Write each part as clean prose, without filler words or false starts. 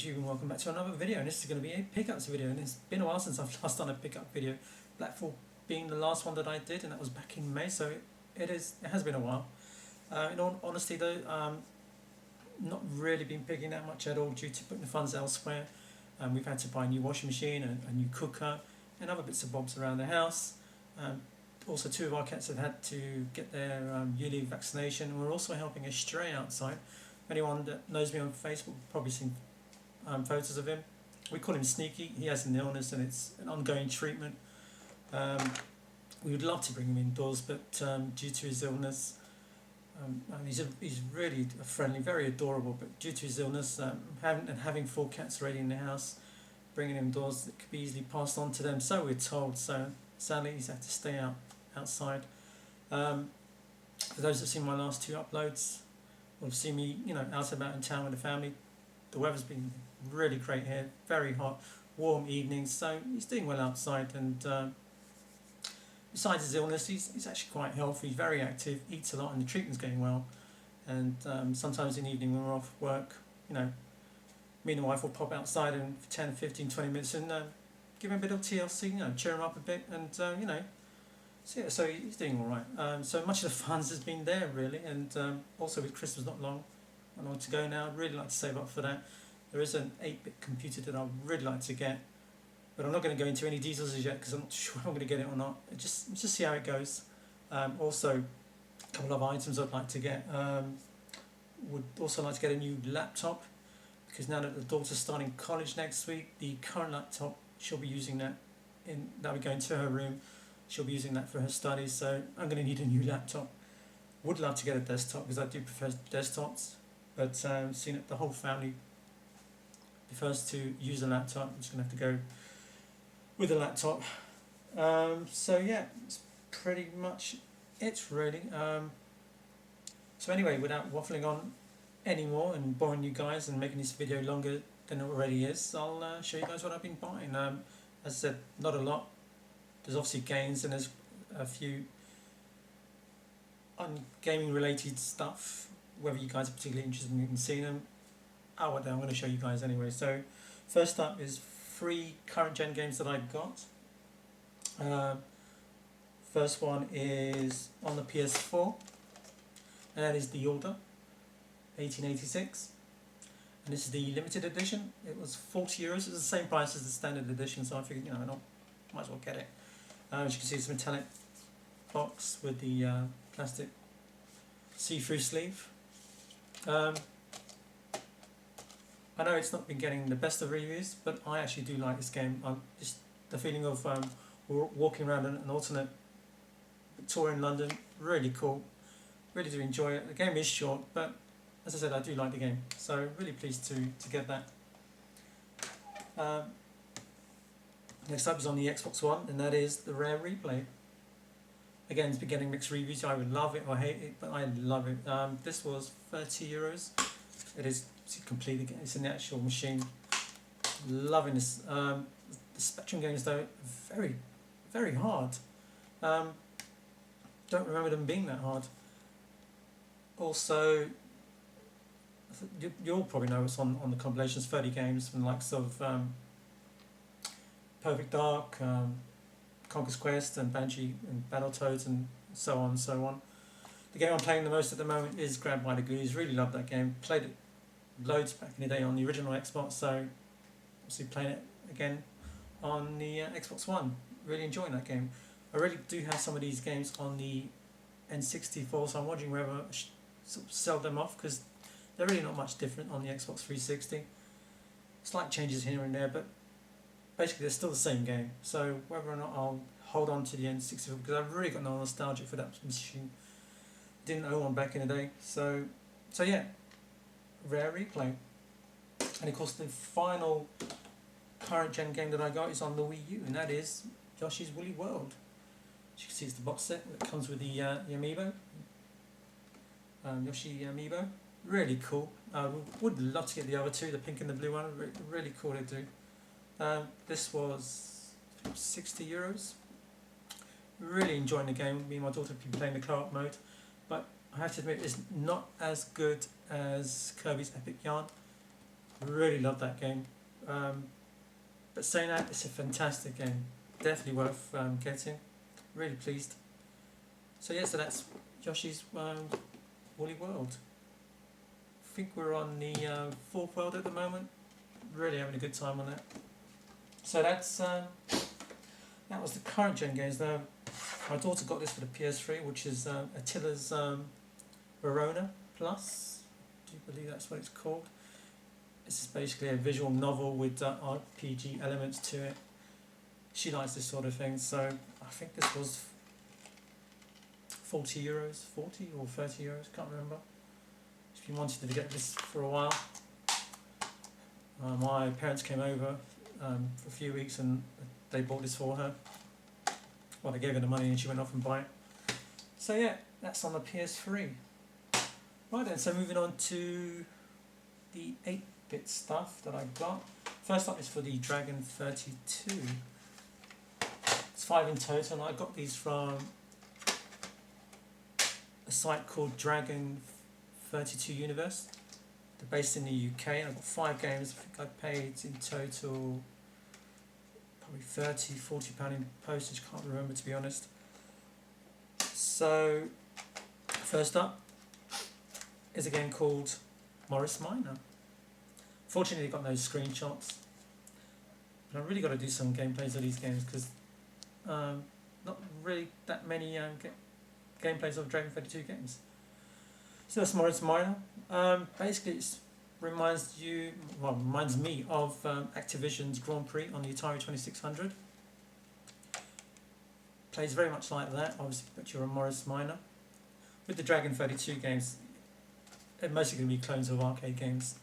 YouTube and welcome back to another video, and this is going to be a pickups video, and it's been a while since I've last done a pickup video, Blackfall being the last one that I did, and that was back in May, so it has been a while. In all honesty though, not really been picking that much at all due to putting the funds elsewhere. We've had to buy a new washing machine, a new cooker and other bits and bobs around the house. Also, two of our cats have had to get their yearly vaccination. We're also helping a stray outside. Anyone that knows me on Facebook probably seen photos of him. We call him Sneaky. He has an illness and it's an ongoing treatment. We would love to bring him indoors, but due to his illness, he's really friendly, very adorable, but due to his illness, having 4 cats already in the house, bringing him indoors, it could be easily passed on to them, so we're told. So sadly he's had to stay outside. For those that have seen my last 2 uploads, will have seen me, out and about in town with the family. The weather's been really great here, very hot, warm evenings, so he's doing well outside. And besides his illness, he's actually quite healthy, very active, eats a lot, and the treatment's going well. And sometimes in the evening when we're off work, me and the wife will pop outside and for 10, 15, 20 minutes and give him a bit of TLC, cheer him up a bit, and so he's doing all right. So much of the funds has been there really, and also with Christmas not long to go now, I'd really like to save up for that. There is an 8-bit computer that I'd really like to get, but I'm not going to go into any details as yet because I'm not sure if I'm going to get it or not. Just see how it goes. Also, a couple of items I'd like to get. Would also like to get a new laptop, because now that the daughter's starting college next week, the current laptop, she'll be using that that'll be going to her room. She'll be using that for her studies, so I'm going to need a new laptop. Would love to get a desktop because I do prefer desktops, but seeing that the whole family prefers to use a laptop, I'm just going to have to go with a laptop. So yeah, it's pretty much it really. So anyway, without waffling on anymore and boring you guys and making this video longer than it already is, I'll show you guys what I've been buying. As I said, not a lot. There's obviously games and there's a few gaming related stuff, whether you guys are particularly interested in seeing them. I'm going to show you guys anyway. So first up is 3 current gen games that I've got. First one is on the PS4, and that is The Order 1886, and this is the limited edition. It was €40. It's the same price as the standard edition, so I figured I might as well get it. As you can see, it's a metallic box with the plastic see-through sleeve. I know it's not been getting the best of reviews, but I actually do like this game. Just the feeling of walking around an alternate Victorian London, really cool. Really do enjoy it. The game is short, but as I said, I do like the game, so really pleased to get that. Next up is on the Xbox One, and that is the Rare Replay. Again, it's been getting mixed reviews. I would love it or hate it, but I love it. This was €30. It is complete. It's in the actual machine. Loving this. The Spectrum games though, very, very hard. Don't remember them being that hard. Also, you'll probably know it's on the compilations, 30 games from the likes of Perfect Dark, Conquest Quest and Banshee and Battletoads and so on and so on. The game I'm playing the most at the moment is Grabbed by the Goonies. Really love that game. Played it loads back in the day on the original Xbox, so obviously playing it again on the Xbox One. Really enjoying that game. I really do have some of these games on the N64, so I'm wondering whether I should sort of sell them off, because they're really not much different on the Xbox 360. Slight changes here and there, but basically they're still the same game. So whether or not I'll hold on to the N64, because I've really got no nostalgia for that machine. Didn't own one back in the day. So yeah, Rare Replay. And of course the final current gen game that I got is on the Wii U, and that is Yoshi's Woolly World. As you can see, it's the box set that comes with the amiibo. Yoshi amiibo. Really cool. Would love to get the other 2, the pink and the blue one. Really cool to do. This was €60. Really enjoying the game. Me and my daughter have been playing the co-op mode, but I have to admit it's not as good as Kirby's Epic Yarn. Really love that game. But saying that, it's a fantastic game. Definitely worth getting. Really pleased. So yeah, so that's Yoshi's Woolly World. I think we're on the fourth world at the moment. Really having a good time on that. So that's that was the current gen games. Now, my daughter got this for the PS3, which is Attila's Verona Plus. Do you believe that's what it's called? This is basically a visual novel with RPG elements to it. She likes this sort of thing, so I think this was €40, 40 or €30, can't remember. She's been wanting to get this for a while. My parents came over for a few weeks and they bought this for her. Well, they gave her the money and she went off and bought it. So yeah, that's on the PS3. Right then, so moving on to the 8-bit stuff that I got. First up is for the Dragon 32. It's 5 in total, and I got these from a site called Dragon 32 Universe. They're based in the UK, and I've got 5 games. I think I paid in total probably £30, £40 in postage, can't remember to be honest. So, first up is a game called Morris Minor. Fortunately, I've got no screenshots, but I've really got to do some gameplays of these games because not really that many gameplays of Dragon 32 games. So that's Morris Minor. Basically, it reminds me of Activision's Grand Prix on the Atari 2600. Plays very much like that, obviously, but you're a Morris Minor. With the Dragon 32 games, they're mostly going to be clones of arcade games.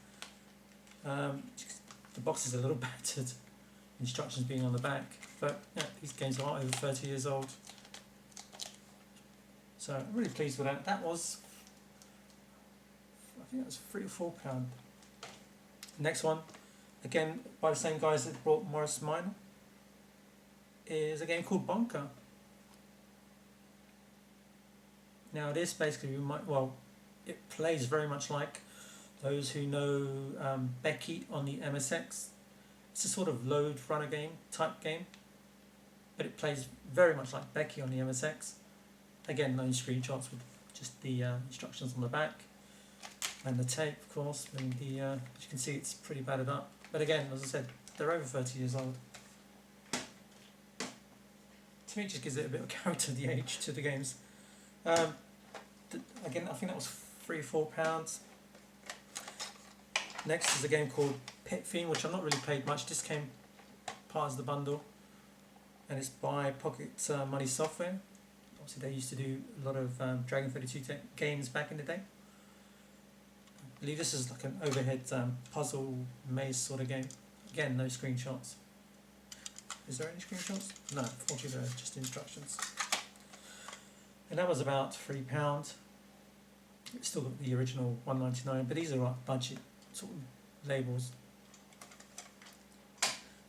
The box is a little battered, instructions being on the back, but yeah, these games are over 30 years old. So I'm really pleased with that. That was, I think that was £3 or £4. Next one, again by the same guys that brought Morris Minor, is a game called Bunker. Now this basically it plays very much like those who know Becky on the MSX. It's a sort of load runner game type game, but it plays very much like Becky on the MSX. Again, no screenshots with just the instructions on the back and the tape, of course. And as you can see, it's pretty battered up. But again, as I said, they're over 30 years old. To me, it just gives it a bit of character, the age to the games. Again, I think that was £3 or £4. Next is a game called Pit Fiend, which I've not really played much. This came part of the bundle, and it's by Pocket Money Software. Obviously, they used to do a lot of Dragon 32 games back in the day. I believe this is like an overhead puzzle maze sort of game. Again, no screenshots. Is there any screenshots? No, unfortunately, they're just instructions. And that was about £3. It's still got the original $1.99, but these are like budget sort of labels.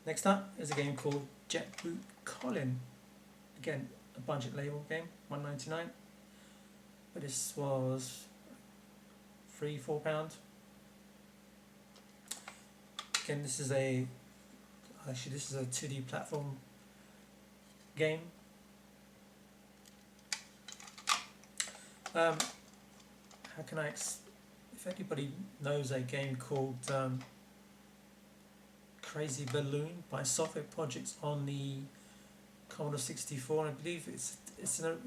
Next up is a game called Jetblue Colin. Again, a budget label game, $1.99. But this was £3 or £4. Again, this is a 2D platform game. How can I if anybody knows a game called Crazy Balloon by Software Projects on the Commodore 64, and I believe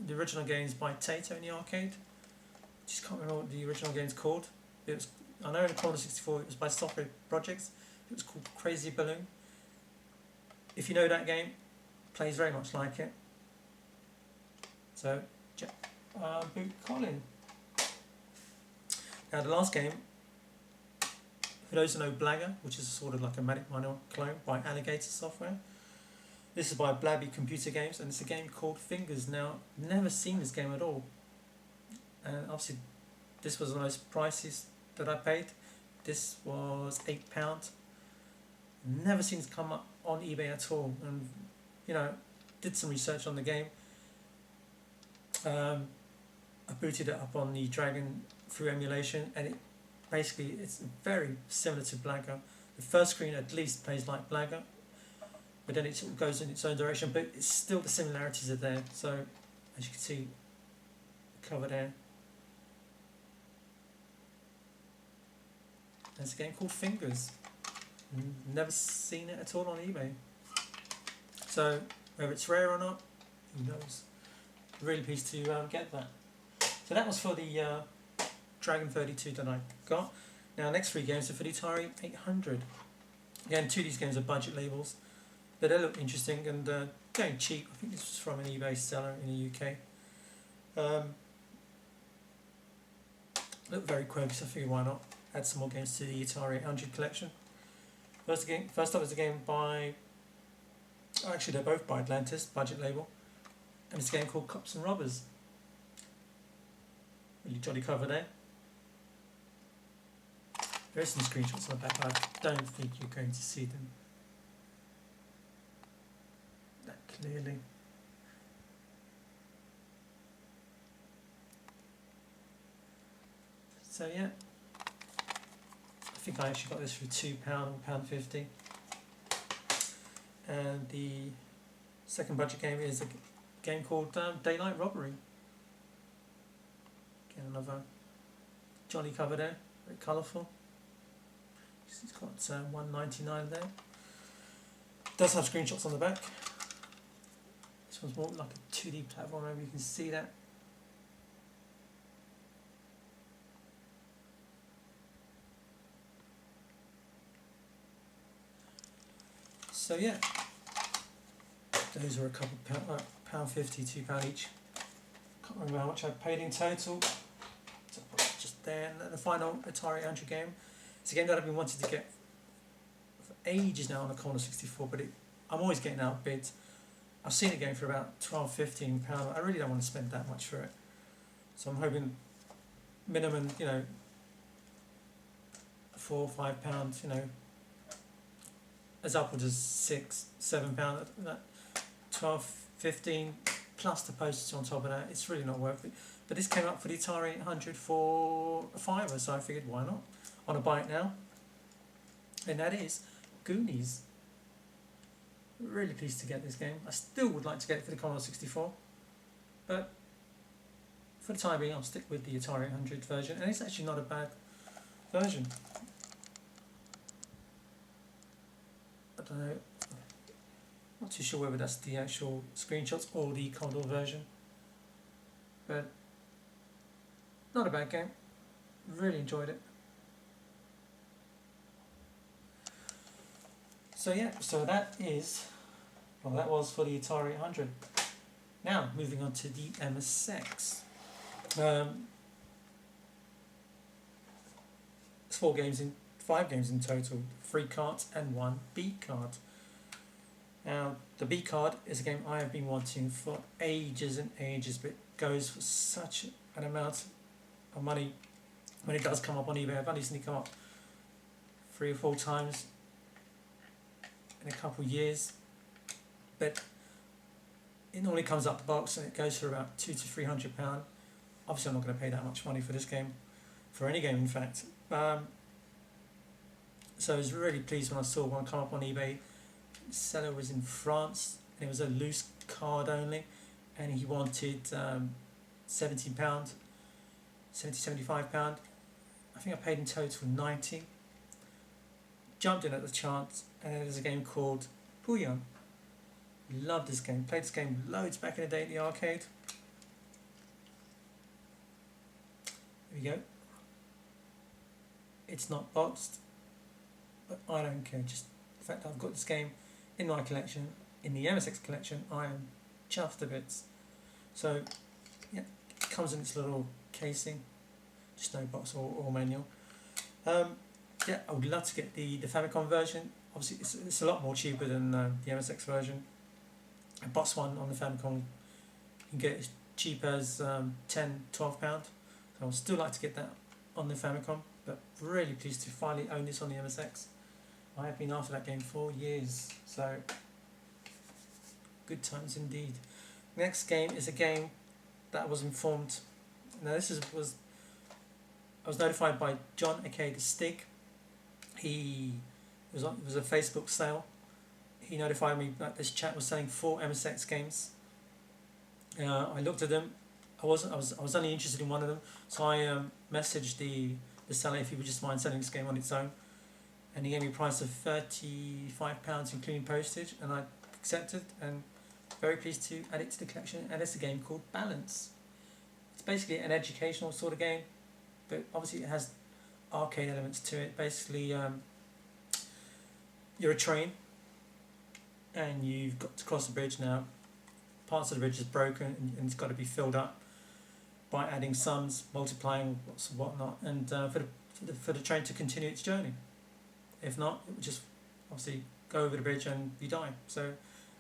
the original game's by Tato in the arcade. I just can't remember what the original game's called. I know in the Commodore 64 it was by Software Projects. It was called Crazy Balloon. If you know that game, it plays very much like it. So, Jetblue Colin. Now the last game, for those who know Blagger, which is sort of like a Manic Miner clone by Alligator Software. This is by Blabby Computer Games, and it's a game called Fingers. Now, never seen this game at all. And obviously, this was the most prices that I paid. This was £8. Never seen it come up on eBay at all. And, did some research on the game. I booted it up on the Dragon through emulation, and it basically it's very similar to Blagger. The first screen at least plays like Blagger, but then it sort of goes in its own direction, but it's still the similarities are there. So as you can see, cover there. There's a game called Fingers. Never seen it at all on eBay. So whether it's rare or not, who knows. Really pleased to get that. So that was for the Dragon 32 that I got. Now next 3 games are for the Atari 800. Again, 2 of these games are budget labels, but they look interesting and going cheap. I think this was from an eBay seller in the UK. Look very quirky, so I figured why not add some more games to the Atari 800 collection. First up is a game by, actually they're both by Atlantis, budget label, and it's a game called Cops and Robbers. Really jolly cover there. There is some screenshots on the back, but I don't think you're going to see them that clearly. So yeah, I think I actually got this for £2 or £1.50. And the second budget game is a game called Daylight Robbery. Again, another jolly cover there, very colourful. It's got $1.99 there. It does have screenshots on the back. This one's more like a 2D platform, maybe you can see that. So yeah, those are a couple £1.50, £2 each. Can't remember how much I paid in total. So just there, and the final Atari 800 game. It's a game that I've been wanting to get for ages now on the Commodore 64, but I'm always getting outbid. I've seen it going for about £12–15. I really don't want to spend that much for it, so I'm hoping minimum, you know, £4 or £5, you know, as upwards as £6–7. That 12–15 plus the postage on top of that, it's really not worth it. But this came up for the Atari 800 for a £5, so I figured why not? On a buy it now, and that is Goonies. Really pleased to get this game. I still would like to get it for the Commodore 64, but for the time being I'll stick with the Atari 800 version, and it's actually not a bad version. I don't know, not too sure whether that's the actual screenshots or the Commodore version, but not a bad game. Really enjoyed it. So yeah, so that is, well, that was for the Atari 800. Now moving on to the MSX. It's 5 games in total, 3 cards and 1 B card. Now the B card is a game I have been wanting for ages and ages, but it goes for such an amount of money when it does come up on eBay. I've only seen it come up 3 or 4 times in a couple of years, but it normally comes up the box and it goes for about £200 to £300. Obviously I'm not going to pay that much money for this game, for any game in fact. So I was really pleased when I saw one come up on eBay. The seller was in France and it was a loose card only, and he wanted £70, £75. I think I paid in total £90. Jumped in at the chance, and there's a game called Buoyant. Loved this game. Played this game loads back in the day at the arcade. There we go. It's not boxed, but I don't care. Just the fact that I've got this game in my collection, in the MSX collection, I am chuffed to bits. So yeah, it comes in its little casing, just no box or manual. Yeah, I would love to get the Famicom version. Obviously it's a lot more cheaper than the MSX version. A box one on the Famicom you can get as cheap as £10–12. So I would still like to get that on the Famicom, but really pleased to finally own this on the MSX. I have been after that game for years, so good times indeed. Next game is a game that I was informed. Now this was I was notified by John, aka the Stig. He it was a Facebook sale. He notified me that this chap was selling 4 MSX games. I looked at them. I was only interested in one of them, so I messaged the seller if he would just mind selling this game on its own, and he gave me a price of £35 including postage, and I accepted, and very pleased to add it to the collection. And it's a game called Balance. It's basically an educational sort of game, but obviously it has arcade elements to it. Basically, you're a train, and you've got to cross the bridge now. Parts of the bridge is broken, and it's got to be filled up by adding sums, multiplying, whatnot, and for the train to continue its journey. If not, it would just obviously go over the bridge and you die. So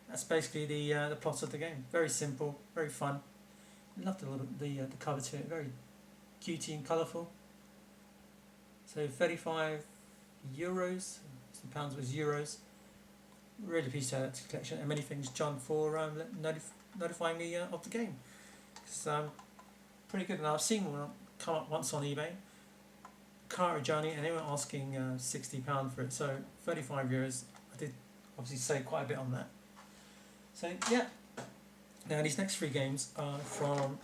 that's basically the plot of the game. Very simple, very fun. I loved the cover to it. Very cutie and colourful. So €35. Some pounds was euros. Really pleased to add that to the collection, and many thanks John for notifying me of the game. It's pretty good, and I've seen one come up once on eBay. Cartridge only, and they were asking £60 for it, so €35. I did obviously save quite a bit on that. So yeah. Now these next 3 games are from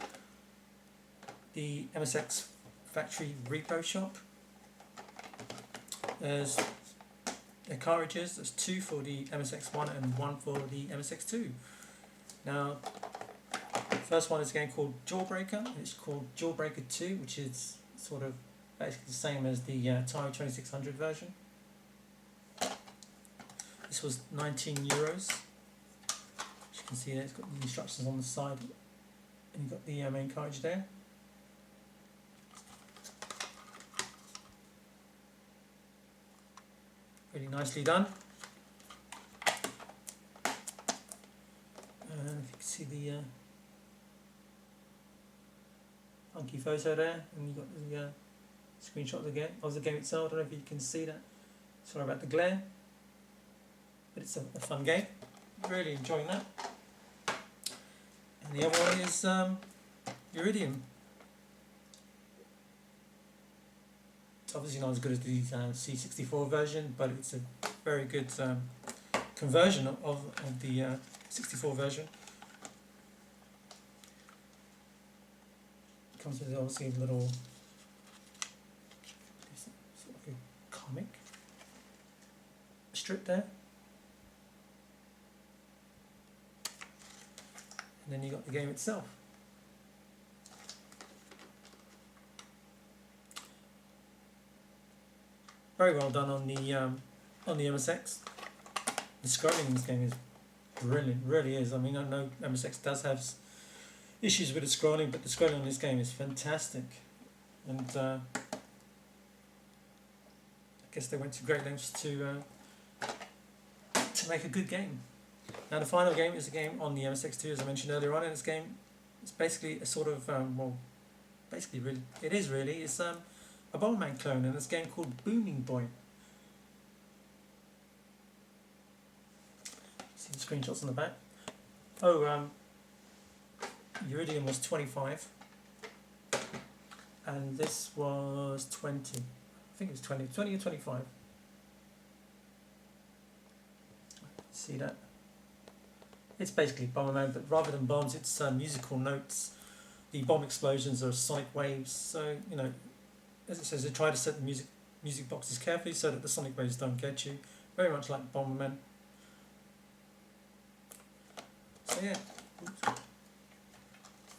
the MSX Factory Repo Shop. There's the cartridges. There's 2 for the MSX1 and 1 for the MSX2. Now, the first one is a game called Jawbreaker. It's called Jawbreaker 2, which is sort of basically the same as the Atari 2600 version. This was €19. As you can see there, it's got the instructions on the side, and you've got the main cartridge there. Really nicely done. If you can see the funky photo there, and you've got the screenshot of the game itself. I don't know if you can see that. Sorry about the glare, but it's a fun game. Really enjoying that. And the other one is Iridium. It's obviously not as good as the C64 version, but it's a very good conversion of the 64 version. It comes with obviously a little sort of a comic strip there, and then you got the game itself. Very well done on the MSX. The scrolling in this game is brilliant, really is. I mean, I know MSX does have issues with the scrolling, but the scrolling on this game is fantastic. And I guess they went to great lengths to make a good game. Now the final game is a game on the MSX2, as I mentioned earlier on. And this game is basically a sort of it's a Bomberman clone, and it's a game called Booming Boy. See the screenshots on the back. Iridium was 25, and this was 20. I think it was 20 or 25. See that? It's basically Bomberman, but rather than bombs, it's musical notes. The bomb explosions are sonic waves, so you know. As it says, they try to set the music boxes carefully so that the sonic waves don't get you. Very much like Bomberman. So yeah. Oops.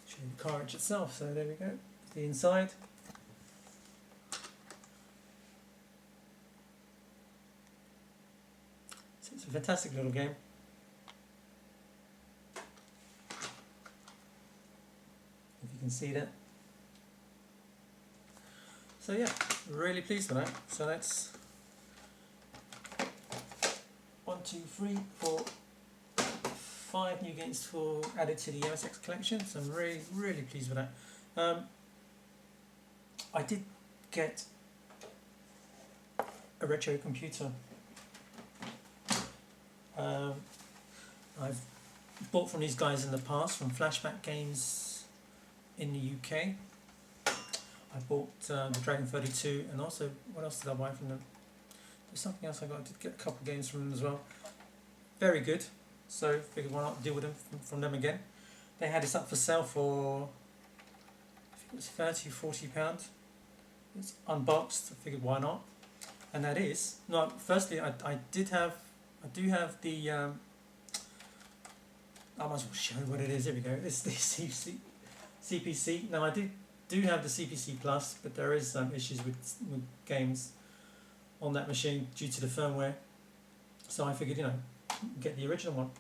Show you the cartridge itself. So there we go. The inside. So it's a fantastic little game. If you can see that. So yeah, really pleased with that. So that's 1, 2, 3, 4, 5 new games for added to the MSX collection. So I'm really pleased with that. I did get a retro computer. I've bought from these guys in the past, from Flashback Games in the UK. I bought the Dragon 32, and also, what else did I buy from them? There's something else I got. I did get a couple of games from them as well. Very good. So figured why not deal with them from them again. They had this up for sale for, I think it was £30–40. It's unboxed. I figured why not. And that is, no, firstly I do have the I might as well show what it is. Here we go. It's the CPC. Now I do have the CPC Plus, but there is some issues with games on that machine due to the firmware. So I figured, get the original one,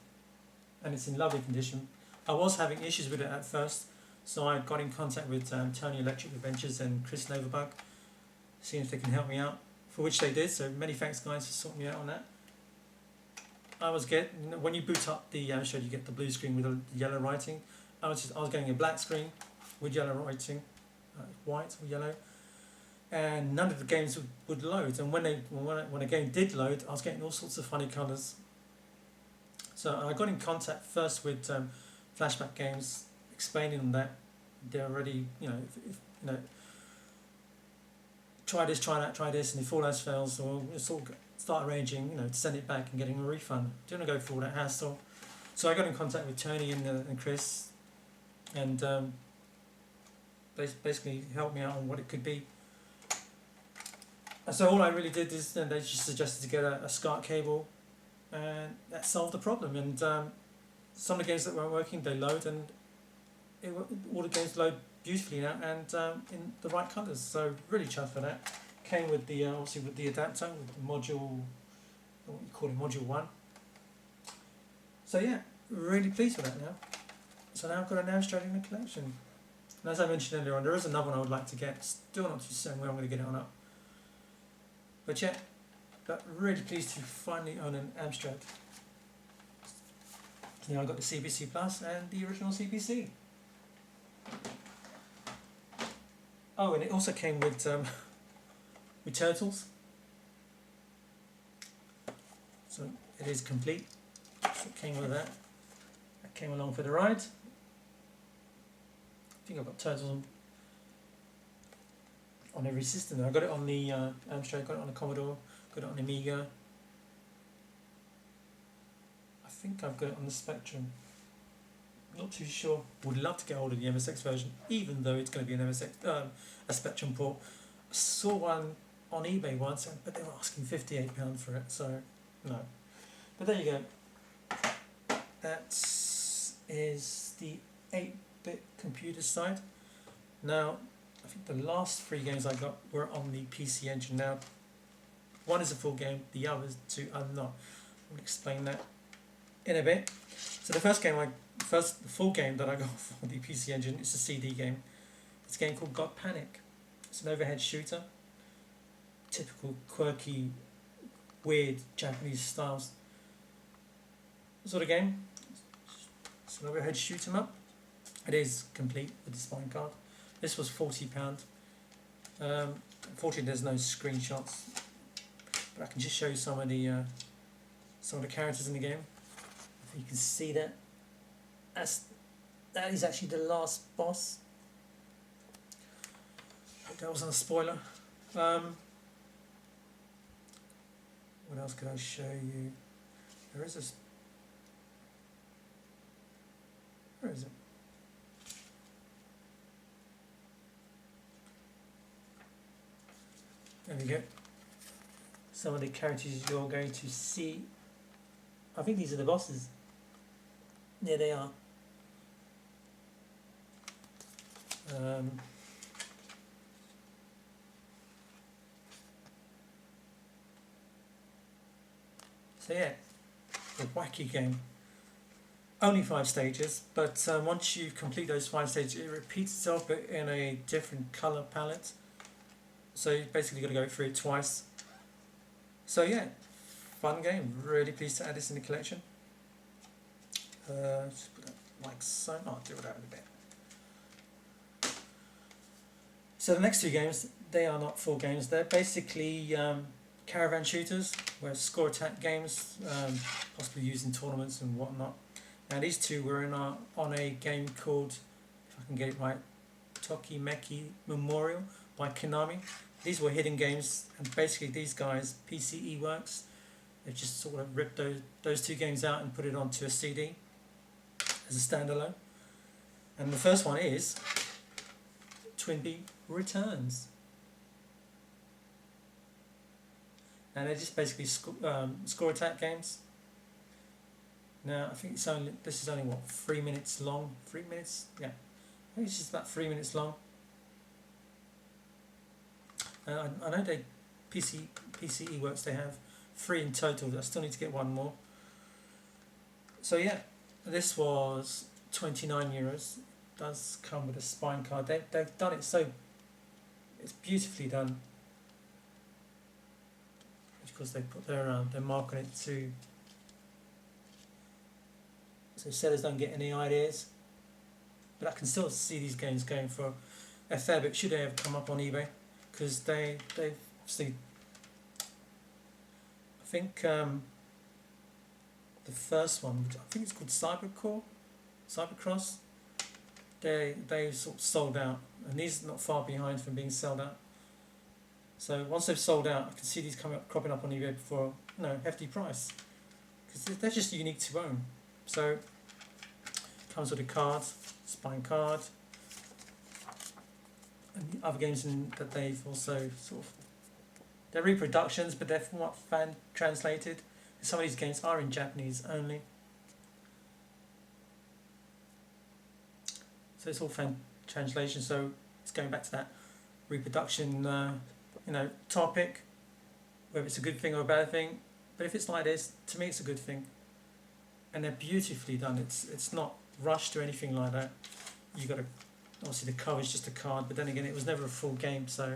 and it's in lovely condition. I was having issues with it at first, so I got in contact with Tony Electric Adventures and Chris Novabug, seeing if they can help me out, for which they did. So many thanks, guys, for sorting me out on that. When you boot up the show, you get the blue screen with the yellow writing. I was getting a black screen with yellow writing, white or yellow, and none of the games would load. And when a game did load, I was getting all sorts of funny colours. So I got in contact first with Flashback Games, explaining them that they're already, try this, try that, try this, and if all else fails, or sort of start arranging, to send it back and getting a refund. Don't want to go through all that hassle. So I got in contact with Tony and Chris, and they basically helped me out on what it could be. And so all I really did is they just suggested to get a SCART cable, and that solved the problem. And some of the games that weren't working, they load, and all the games load beautifully now, and in the right colours. So really chuffed for that. Came with the obviously with the adapter, with the module, what you call it, module 1. So yeah, really pleased with that now. So now I've got an Amstrad in the collection. And as I mentioned earlier on, there is another one I would like to get. Still not too certain where I'm going to get it on up. But yeah, but really pleased to finally own an Amstrad. So now I've got the CPC Plus and the original CPC. Oh, and it also came with turtles. So it is complete. So it came with that. That came along for the ride. I think I've got turtles on every system. I got it on the Amstrad, got it on the Commodore, got it on the Amiga. I think I've got it on the Spectrum. Not too sure. Would love to get hold of the MSX version, even though it's going to be an MSX, a Spectrum port. I saw one on eBay once, but they were asking £58 for it, so no. But there you go. That is the 8-bit computer side. Now, I think the last 3 games I got were on the PC Engine. Now, one is a full game, the others 2 are not. I'll explain that in a bit. So the first full game that I got for the PC Engine is a CD game. It's a game called God Panic. It's an overhead shooter. Typical quirky, weird Japanese styles sort of game. It's an overhead shoot 'em up. It is complete with the spine card. This was £40. Unfortunately, there's no screenshots, but I can just show you some of the characters in the game. You can see that. That is actually the last boss. Hope that wasn't a spoiler. What else could I show you? There is this. Where is it? There we go. Some of the characters you're going to see. I think these are the bosses. Yeah, they are. So yeah, a wacky game. Only 5 stages, but once you complete those 5 stages, it repeats itself but in a different colour palette. So you basically got to go through it twice. So yeah, fun game. Really pleased to add this in the collection. Just put that like so. I'll deal with that in a bit. So the next 2 games, they are not full games. They're basically caravan shooters, where score attack games, possibly used in tournaments and whatnot. Now these 2 were on a game called, if I can get it right, Tokimeki Memorial, by Konami. These were hidden games, and basically these guys, PCE Works, they've just sort of ripped those two games out and put it onto a CD as a standalone. And the first one is Twinbee Returns. And they're just basically score attack games. Now I think this is only what, 3 minutes long? 3 minutes? Yeah, I think it's just about 3 minutes long. I know they PCE Works, they have 3 in total. I still need to get one more. So yeah, this was €29. It does come with a spine card. They've done it so, it's beautifully done. Of course they put their mark on it too, so sellers don't get any ideas. But I can still see these games going for a fair bit should they have come up on eBay, because they've obviously, I think the first one, which I think it's called Cybercross, they sort of sold out, and these are not far behind from being sold out. So once they've sold out, I can see these cropping up on eBay for hefty price, because they're just unique to own. So comes with a card, spine card, and the other games that they've also sort of, they're reproductions, but they're somewhat fan translated. Some of these games are in Japanese only, so it's all fan translation. So it's going back to that reproduction topic, whether it's a good thing or a bad thing. But if it's like this, to me it's a good thing, and they're beautifully done. It's not rushed or anything like that. You got to, obviously the cover is just a card, but then again it was never a full game. So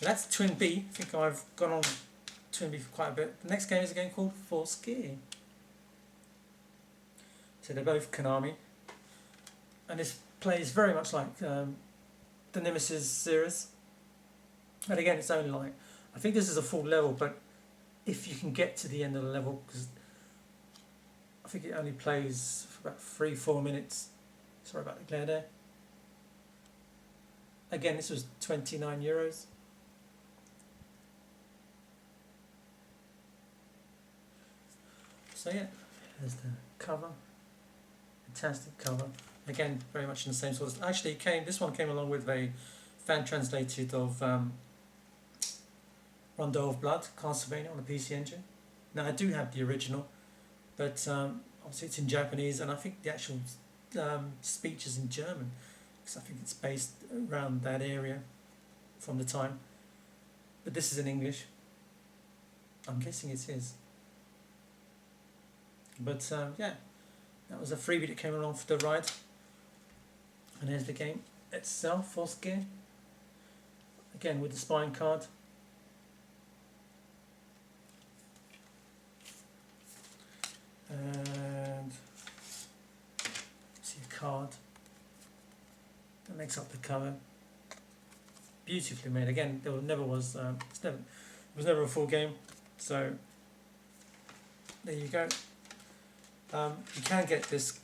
that's Twinbee. I think I've gone on Twinbee for quite a bit. The next game is a game called Force Gear. So they're both Konami, and this plays very much like the Nemesis series. And again, it's only like, I think this is a full level, but if you can get to the end of the level, because I think it only plays for about 3-4 minutes. Sorry about the glare there. Again, this was €29. So yeah, there's the cover. Fantastic cover. Again, very much in the same sort of. Actually, this one came along with a fan translated of Rondo of Blood, Castlevania on the PC Engine. Now I do have the original, but obviously it's in Japanese, and I think the actual speech is in German, because I think it's based around that area from the time. But this is in English. I'm guessing it is. But yeah, that was a freebie that came along for the ride. And here's the game itself, Force Gear. Again with the spine card. And see a card that makes up the cover. Beautifully made. Again, there never was. It was never a full game. So there you go. You can get this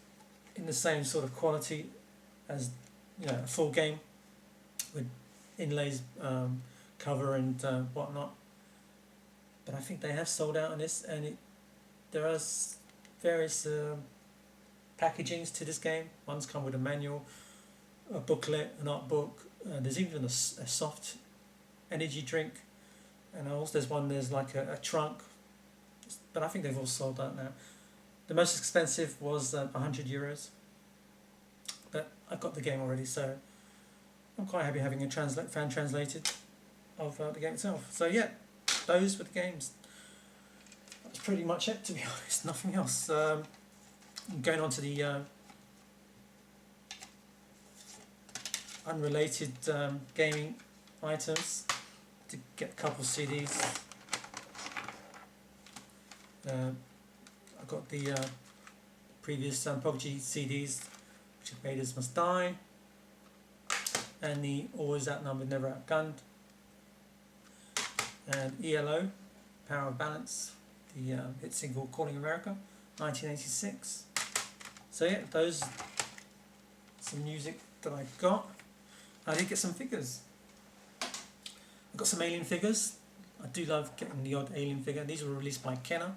in the same sort of quality as a full game with inlays, cover and whatnot. But I think they have sold out on this, and there are various packagings to this game. One's come with a manual, a booklet, an art book. There's even a soft energy drink, and also there's like a trunk. But I think they've all sold out now. The most expensive was €100, but I've got the game already, so I'm quite happy having a fan translated of the game itself. So yeah, those were the games. That's pretty much it, to be honest. Nothing else. Going on to the unrelated gaming items to get a couple of CDs. I got the previous PUBG CDs, which are Invaders Must Die, and the Always Outnumbered, Never Outgunned, and ELO, Power of Balance, the hit single Calling America, 1986. So yeah, those, some music that I got. I did get some figures. I got some Alien figures. I do love getting the odd Alien figure. These were released by Kenner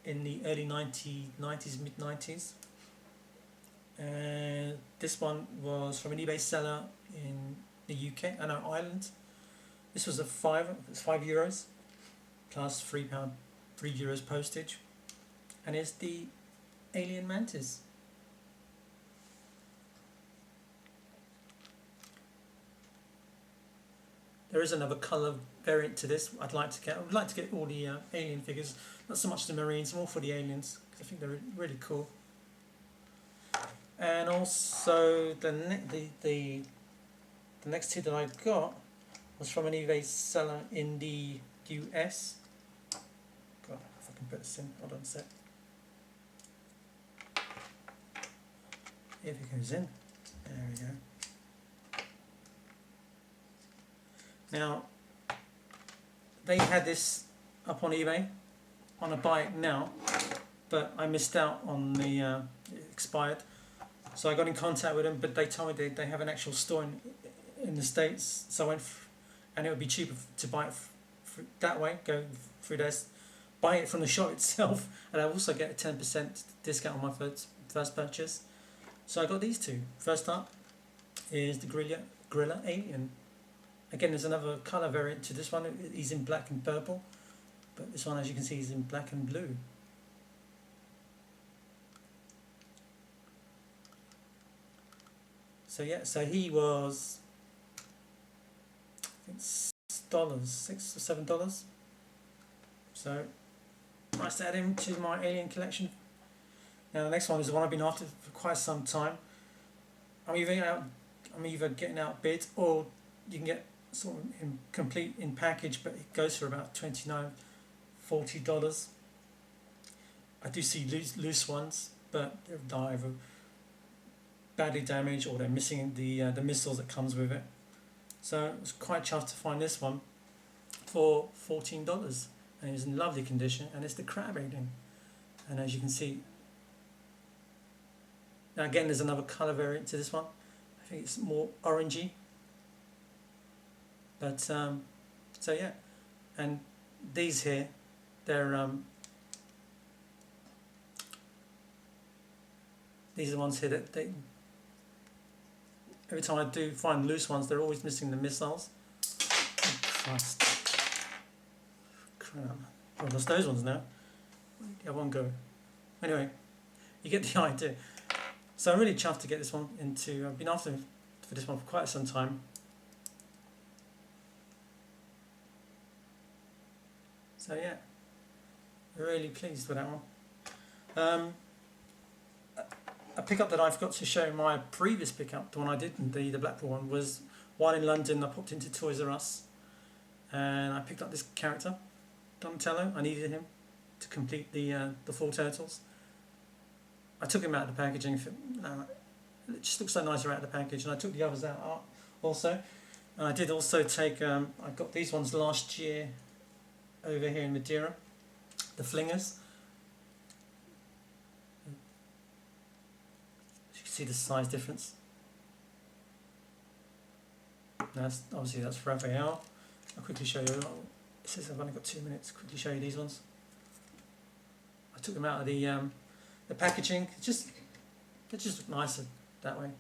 in the early 90s, mid 90s. And this one was from an eBay seller in the UK, Ireland. This was it's €5 plus £3, €3 postage, and it's the Alien Mantis. There is another colour variant to this. I would like to get all the Alien figures, not so much the Marines, more for the aliens, because I think they're really cool. And also the next two that I got was from an eBay seller in the US. God, if I can put this in, hold on a sec. If it goes in, there we go. Now, they had this up on eBay on a buy it now, but I missed out on the it expired. So I got in contact with them, but they told me they have an actual store in the States. So I went, and it would be cheaper to buy it that way, go through this, buy it from the shop itself, and I also get a 10% discount on my first purchase. So I got these two. First up is the Gorilla Alien. Again, there's another colour variant to this one. He's in black and purple, but this one, as you can see, is in black and blue. So yeah, so he was, I think, $6 or $7. So nice to add him to my Alien collection. Now the next one is the one I've been after for quite some time. I'm either getting outbid, or you can get sort of complete in package, but it goes for about $29, $40. I do see loose ones, but they're either badly damaged or they're missing the missiles that comes with it. So I was quite chuffed to find this one for $14, and it's in lovely condition, and it's the Crab Alien. And as you can see, now again, there's another colour variant to this one. I think it's more orangey. But so yeah, and these here, they're these are the ones here that they. Every time I do find loose ones, they're always missing the missiles. Oh, Christ! Crap! I've lost those ones now. Yeah, one go. Anyway, you get the idea. So I'm really chuffed to get this one into. I've been after for this one for quite some time. So yeah, really pleased with that one. A pickup that I forgot to show my previous pickup, the one I did, the Blackpool one, was while in London. I popped into Toys R Us and I picked up this character, Donatello. I needed him to complete the full Turtles. I took him out of the packaging. It just looks so nicer out of the package, and I took the others out also. And I did also take. I got these ones last year over here in Madeira, the Flingers. You can see the size difference. That's obviously that's Raphael. I'll quickly show you. It says I've only got 2 minutes. Quickly show you these ones. I took them out of the packaging. They just look nicer that way.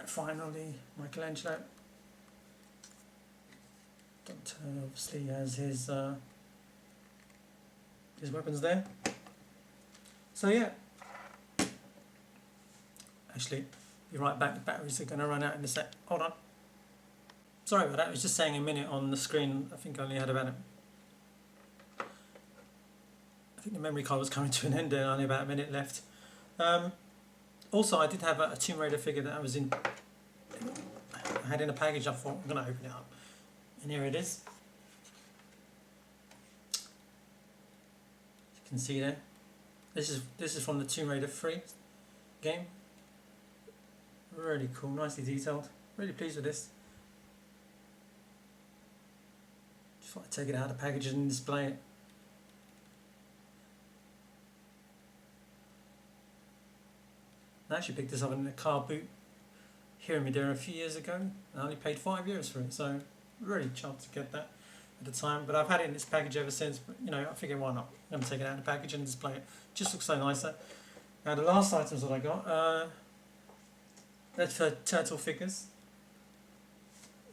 Finally, Michelangelo. Donatello obviously has his weapons there. So yeah. Actually, be right back. The batteries are going to run out in a sec. Hold on. Sorry about that. I was just saying a minute on the screen. I think I only had about it. I think the memory card was coming to an end and only about a minute left. Also, I did have a Tomb Raider figure that I had in a package. I thought, I'm going to open it up. And here it is. You can see there. This is from the Tomb Raider 3 game. Really cool, nicely detailed. Really pleased with this. Just thought I'd take it out of the package and display it. I actually picked this up in a car boot here in Madeira a few years ago. I only paid €5 for it, so really chuffed to get that at the time. But I've had it in this package ever since. But you know, I figured why not? I'm gonna take it out of the package and display it. Just looks so nicer. Now the last items that I got, that's for turtle figures.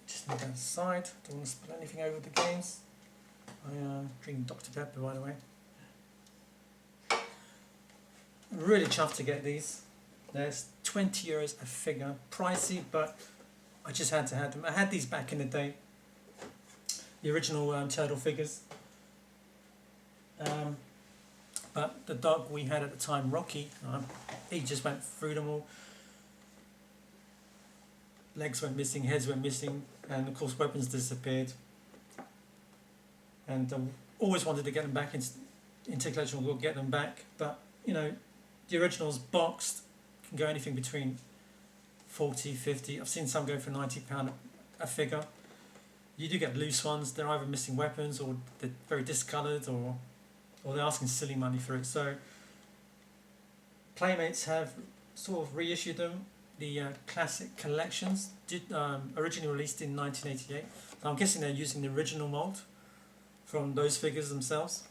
Just leave that aside. Don't want to spill anything over the games. I drink Dr. Pepper, by the way. I'm really chuffed to get these. There's €20 a figure, pricey, but I just had to have them. I had these back in the day, the original turtle figures. But the dog we had at the time, Rocky, he just went through them all. Legs went missing, heads went missing, and of course weapons disappeared. And always wanted to get them back into collection. We'll get them back, but you know, the originals boxed can go anything between 40, 50. I've seen some go for £90 a figure. You do get loose ones. They're either missing weapons or they're very discoloured, or they're asking silly money for it. So Playmates have sort of reissued them. The classic collections did originally released in 1988. Now I'm guessing they're using the original mould from those figures themselves.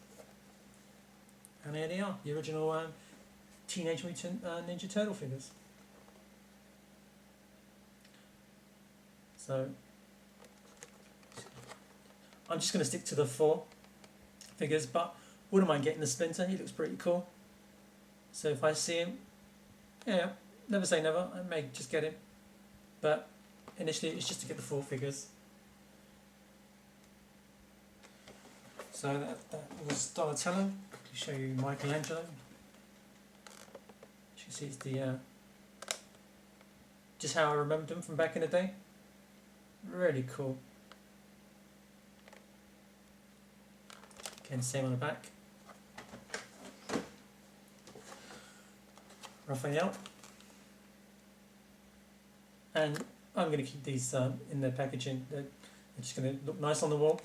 And here they are, the original Teenage Mutant Ninja Turtle figures. So I'm just going to stick to the 4 figures, but wouldn't mind getting the Splinter. He looks pretty cool. So if I see him, yeah, never say never. I may just get him, but initially it's just to get the 4 figures. So that was Donatello. Quickly show you Michelangelo. As you can see, it's the just how I remembered them from back in the day. Really cool. Again, same on the back. Raphael. And I'm going to keep these in their packaging. They're just going to look nice on the wall.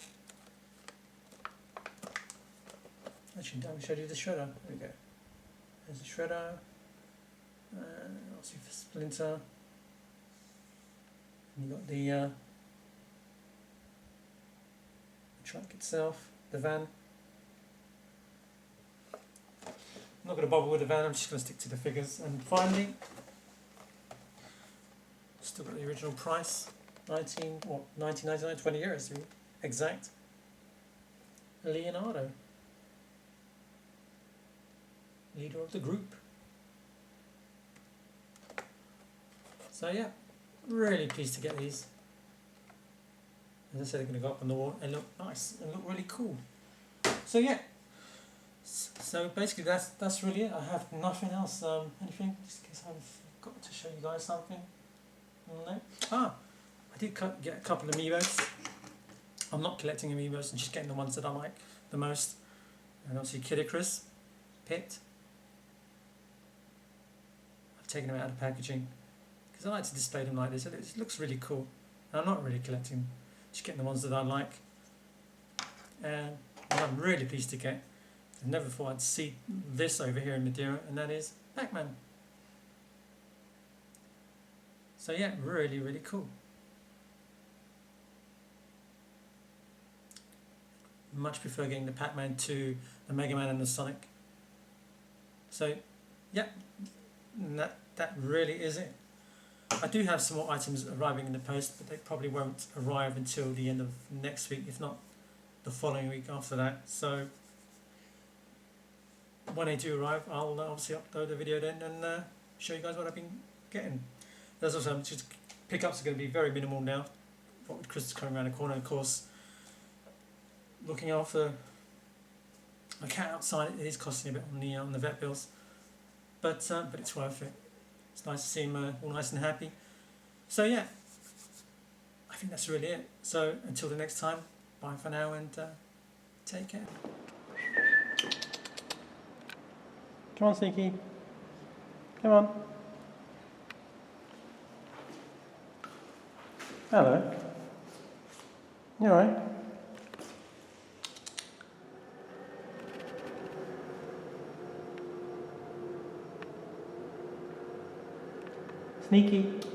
Actually, I showed you the shredder. There we go. There's the shredder. I'll see for Splinter. And you've got the truck itself, the van. I'm not going to bother with the van, I'm just going to stick to the figures. And finally, still got the original price, 1999, €20 to be exact. Leonardo, leader of the group. So yeah, really pleased to get these. As I said, they're going to go up on the wall and look nice and look really cool. So yeah, so basically that's really it. I have nothing else. Anything? Just in case I've got to show you guys something. No. I did get a couple of amiibos. I'm not collecting amiibos. I'm just getting the ones that I like the most. And obviously Kid Icarus, Pit. I've taken them out of the packaging because I like to display them like this. It looks really cool. And I'm not really collecting. Just getting the ones that I like. And I'm really pleased to get. I never thought I'd see this over here in Madeira, and that is Pac-Man. So yeah, really, really cool. Much prefer getting the Pac-Man to the Mega Man and the Sonic. So yeah, that really is it. I do have some more items arriving in the post, but they probably won't arrive until the end of next week, if not the following week after that. So when they do arrive, I'll obviously upload a video then and show you guys what I've been getting. There's also just pickups are going to be very minimal now. What with Christmas coming around the corner, of course. Looking after a cat outside, it is costing a bit on the vet bills, but it's worth it. It's nice to see him all nice and happy. So yeah, I think that's really it. So until the next time, bye for now and take care. Come on, Sneaky. Come on. Hello. You alright? Sneaky.